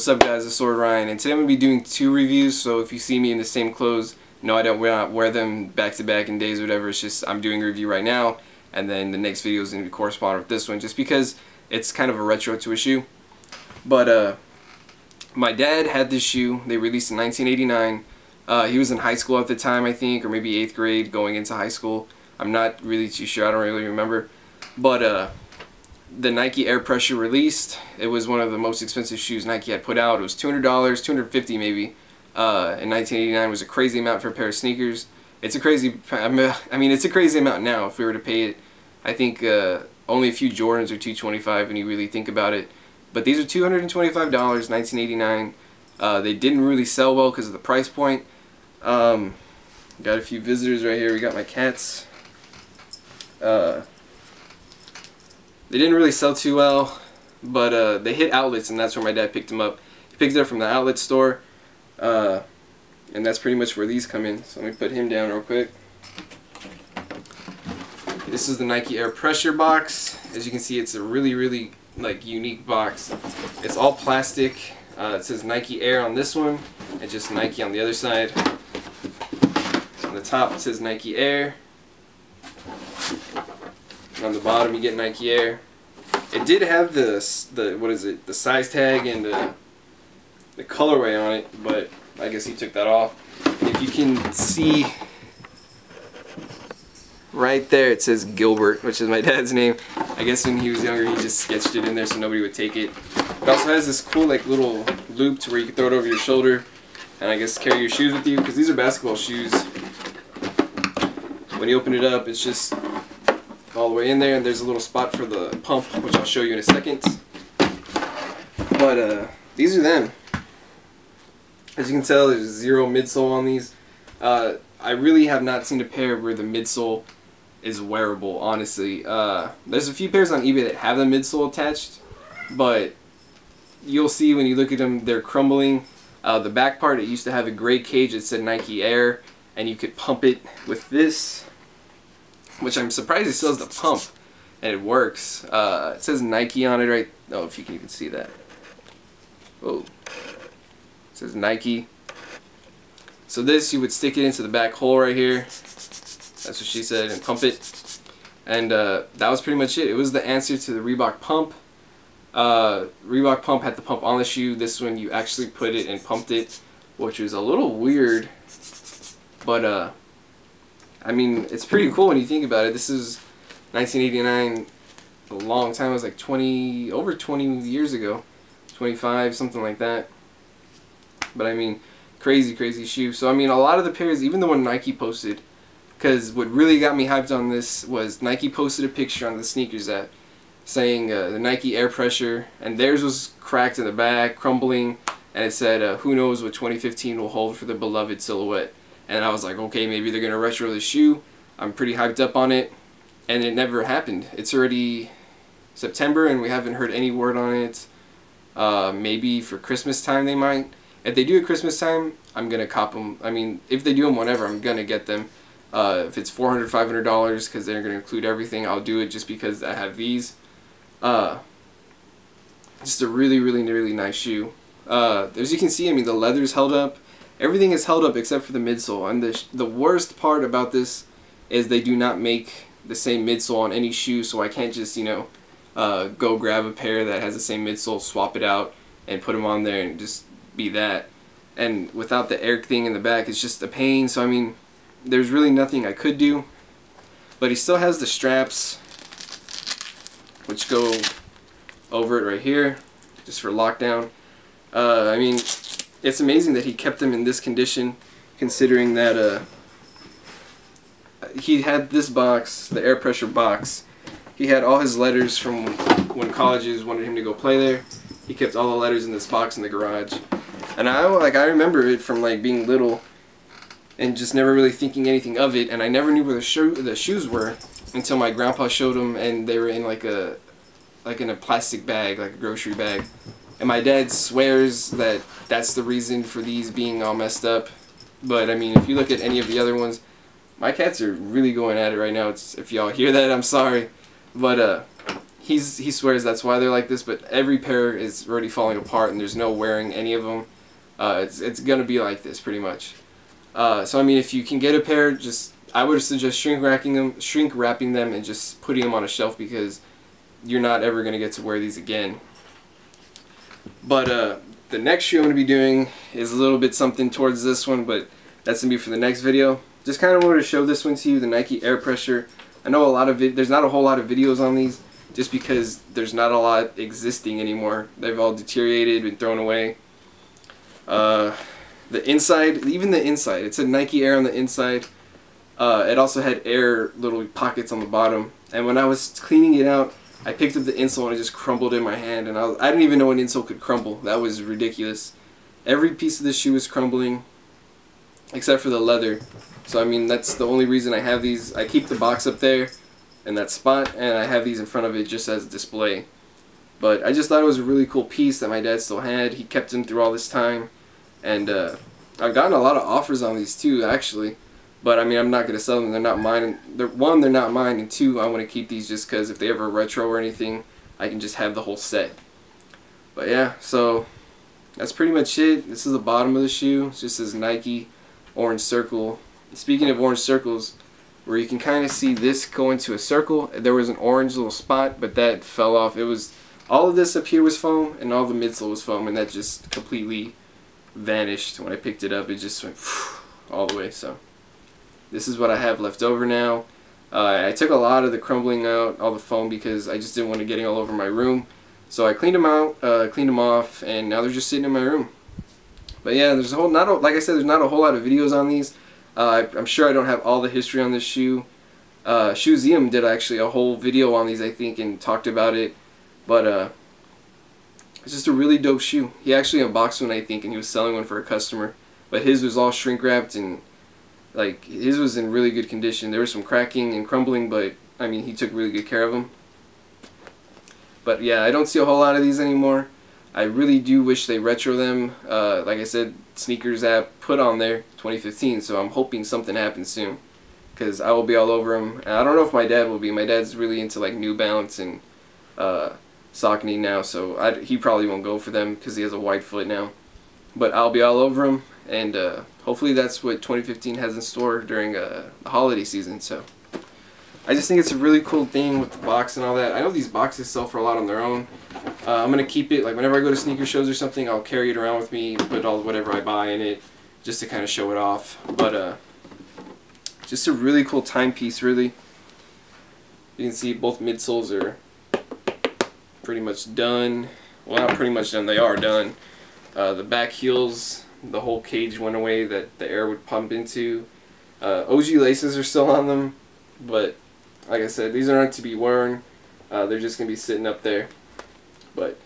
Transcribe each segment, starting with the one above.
What's up guys, it's Sword Ryan, and today I'm going to be doing two reviews, so if you see me in the same clothes, no, I don't wear them back to back in days or whatever. It's just I'm doing a review right now, and then the next video is going to correspond with this one, just because it's kind of a retro to a shoe. But my dad had this shoe. They released in 1989. He was in high school at the time, I think, or maybe 8th grade going into high school. I'm not really too sure, I don't really remember. But the Nike Air Pressure released. It was one of the most expensive shoes Nike had put out. It was $200, $250 maybe. In 1989 was a crazy amount for a pair of sneakers. It's a crazy, I mean, it's a crazy amount now if we were to pay it. I think only a few Jordans are $225 when you really think about it. But these are $225, 1989. They didn't really sell well because of the price point. Got a few visitors right here. We got my cats. They didn't really sell too well, but they hit outlets, and that's where my dad picked them up. He picked it up from the outlet store, and that's pretty much where these come in. So let me put him down real quick. This is the Nike Air Pressure box. As you can see, it's a really like unique box. It's all plastic. It says Nike Air on this one, and just Nike on the other side. On the top it says Nike Air. On the bottom you get Nike Air. It did have the what is it, the size tag and the colorway on it, but I guess he took that off. If you can see right there, it says Gilbert, which is my dad's name. I guess when he was younger he just sketched it in there so nobody would take it. It also has this cool like little loop to where you can throw it over your shoulder and I guess carry your shoes with you, because these are basketball shoes. When you open it up, it's just all the way in there, and there's a little spot for the pump, which I'll show you in a second. But these are them. As you can tell, there's zero midsole on these. I really have not seen a pair where the midsole is wearable, honestly. There's a few pairs on eBay that have the midsole attached, but you'll see when you look at them, they're crumbling. The back part, it used to have a gray cage that said Nike Air, and you could pump it with this, which I'm surprised it still has the pump, and it works. It says Nike on it right. Oh, if you can even see that. Oh, it says Nike. So this, you would stick it into the back hole right here. That's what she said, and pump it. And that was pretty much it. It was the answer to the Reebok pump. Reebok pump had the pump on the shoe. This one, you actually put it and pumped it, which was a little weird. But I mean, it's pretty cool when you think about it. This is 1989, a long time. It was like over 20 years ago, 25, something like that. But I mean, crazy shoe. So I mean, a lot of the pairs, even the one Nike posted, because what really got me hyped on this was Nike posted a picture on the sneakers app saying the Nike Air Pressure, and theirs was cracked in the back, crumbling, and it said, who knows what 2015 will hold for the beloved silhouette. And I was like, okay, maybe they're going to retro the shoe. I'm pretty hyped up on it. And it never happened. It's already September and we haven't heard any word on it. Maybe for Christmas time they might. If they do at Christmas time, I'm going to cop them. I mean, if they do them whenever, I'm going to get them. If it's $400, $500, because they're going to include everything, I'll do it just because I have these. Just a really nice shoe. As you can see, I mean, the leather's held up. Everything is held up except for the midsole, and the worst part about this is they do not make the same midsole on any shoe, so I can't just, you know, go grab a pair that has the same midsole, swap it out, and put them on there and just be that. And without the air thing in the back, it's just a pain, so I mean, there's really nothing I could do. But he still has the straps, which go over it right here, just for lockdown. I mean, it's amazing that he kept them in this condition, considering that he had this box, the Air Pressure box. He had all his letters from when colleges wanted him to go play there. He kept all the letters in this box in the garage. And I remember it from like being little and just never really thinking anything of it, and I never knew where the shoes were until my grandpa showed them, and they were in like in a plastic bag, like a grocery bag. And my dad swears that that's the reason for these being all messed up. But I mean, if you look at any of the other ones, my cats are really going at it right now. If y'all hear that, I'm sorry. But he swears that's why they're like this, but every pair is already falling apart and there's no wearing any of them. It's gonna be like this pretty much. So I mean, if you can get a pair, I would suggest shrink wrapping them and just putting them on a shelf, because you're not ever gonna get to wear these again. But the next shoe I'm gonna be doing is a little bit something towards this one, but that's gonna be for the next video. Just kind of wanted to show this one to you, the Nike Air Pressure. I know there's not a whole lot of videos on these, just because there's not a lot existing anymore. They've all deteriorated, been thrown away. The inside, even the inside, it said Nike Air on the inside. It also had air little pockets on the bottom. And when I was cleaning it out, I picked up the insole and it just crumbled in my hand. And I didn't even know an insole could crumble. That was ridiculous. Every piece of this shoe is crumbling, except for the leather. So I mean, that's the only reason I have these. I keep the box up there in that spot, and I have these in front of it just as a display. But I just thought it was a really cool piece that my dad still had. He kept them through all this time, and I've gotten a lot of offers on these too, actually. But I mean, I'm not gonna sell them. They're not mine. One, they're not mine, and two, I want to keep these just because if they ever retro or anything, I can just have the whole set. But yeah, so that's pretty much it. This is the bottom of the shoe. It just says Nike, orange circle. Speaking of orange circles, where you can kind of see this go into a circle, there was an orange little spot, but that fell off. It was, all of this up here was foam, and all the midsole was foam, and that just completely vanished. When I picked it up, it just went all the way. So this is what I have left over now. I took a lot of the crumbling out, all the foam, because I just didn't want it getting all over my room. So I cleaned them out, cleaned them off, and now they're just sitting in my room. But yeah, there's like I said, there's not a whole lot of videos on these. I'm sure I don't have all the history on this shoe. Shoeseum did actually a whole video on these, I think, and talked about it. But it's just a really dope shoe. He actually unboxed one, I think, and he was selling one for a customer. But his was all shrink wrapped, and like his was in really good condition. There was some cracking and crumbling, but I mean, he took really good care of them. But yeah, I don't see a whole lot of these anymore. I really do wish they retro them. Like I said, Sneakers app put on there 2015, so I'm hoping something happens soon, because I will be all over them. And I don't know if my dad will be. My dad's really into like New Balance and Saucony now, so he probably won't go for them because he has a wide foot now. But I'll be all over them, and hopefully that's what 2015 has in store during the holiday season. So I just think it's a really cool thing with the box and all that. I know these boxes sell for a lot on their own. I'm going to keep it, like whenever I go to sneaker shows or something, I'll carry it around with me, put whatever I buy in it, just to kind of show it off. But just a really cool timepiece, really. You can see both midsoles are pretty much done. Well, not pretty much done, they are done. The back heels, the whole cage went away that the air would pump into. OG laces are still on them, but like I said, these aren't to be worn. They're just going to be sitting up there. But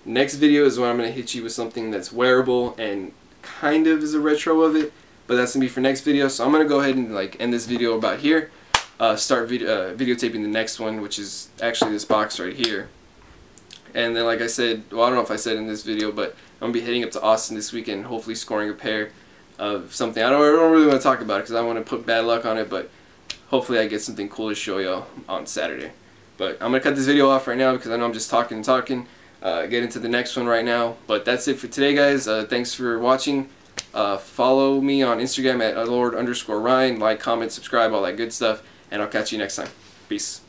next video is when I'm going to hit you with something that's wearable and kind of is a retro of it, but that's going to be for next video. So I'm going to go ahead and like end this video about here. Start videotaping the next one, which is actually this box right here. And then, like I said, well, I don't know if I said in this video, but I'm going to be heading up to Austin this weekend, hopefully scoring a pair of something. I don't really want to talk about it because I want to put bad luck on it, but hopefully I get something cool to show y'all on Saturday. But I'm going to cut this video off right now because I know I'm just talking and talking. Get into the next one right now. But that's it for today, guys. Thanks for watching. Follow me on Instagram at Lord_Ryan. Like, comment, subscribe, all that good stuff. And I'll catch you next time. Peace.